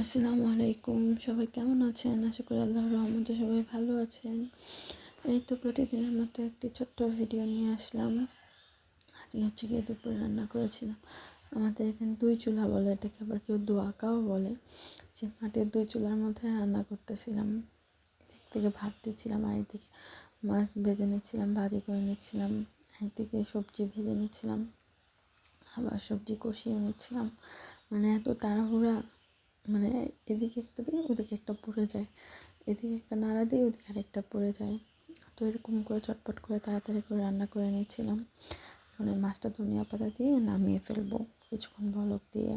আসসালামু আলাইকুম, সবাই কেমন আছেন? আশা করি আল্লাহর রহমতে সবাই ভালো আছেন। এই তো প্রতিদিনের মতো একটি ছোট্ট ভিডিও নিয়ে আসলাম। আজকে হচ্ছে গিয়ে দুপুরে রান্না করেছিলাম। আমাদের এখানে দুই চুলা বলে, এটাকে আবার কেউ দোয়াকাও বলে। সে মাটির দুই চুলার মধ্যে রান্না করতেছিলাম। এদিক থেকে ভাত দিচ্ছিলাম, আর এদিকে মাছ ভেজে নিচ্ছিলাম, ভাজি করে নিচ্ছিলাম, একদিকে সবজি ভেজে নিচ্ছিলাম, আবার সবজি কষিয়ে নিচ্ছিলাম। মানে এত তাড়াহুড়া, মানে এদিকে একটা দিই ওদিকে একটা পড়ে যায়, এদিকে একটা নাড়া দিই ওদিকে আরেকটা পড়ে যায়। তো এরকম করে চটপট করে তাড়াতাড়ি করে রান্না করে নিচ্ছিলাম। এখন এই মাছটা ধনিয়া পাতা দিয়ে নামিয়ে ফেলবো কিছুক্ষণ বলক দিয়ে।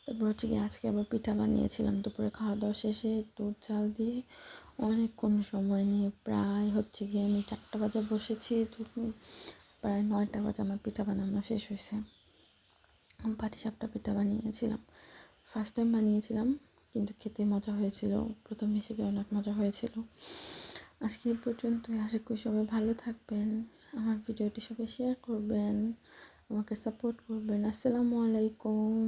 তারপর হচ্ছে কি আজকে আবার পিঠা বানিয়েছিলাম। দুপুরে খাওয়া দাওয়া শেষে দুধ চাল দিয়ে অনেকক্ষণ সময় নিয়ে প্রায় হচ্ছে গিয়ে আমি 4টা বাজে বসেছি, প্রায় 9টা বাজে আমার পিঠা বানানো শেষ হয়েছে। পাটিসাপটা পিঠা বানিয়েছিলাম, ফার্স্ট টাইম বানিয়েছিলাম, কিন্তু খেতে মজা হয়েছিল, প্রথম হিসেবে অনেক মজা হয়েছিল। আজকে এই পর্যন্তই। আশা করি সবাই ভালো থাকবেন, আমার ভিডিওটি সবাই শেয়ার করবেন, আমাকে সাপোর্ট করবেন। আসসালামু আলাইকুম।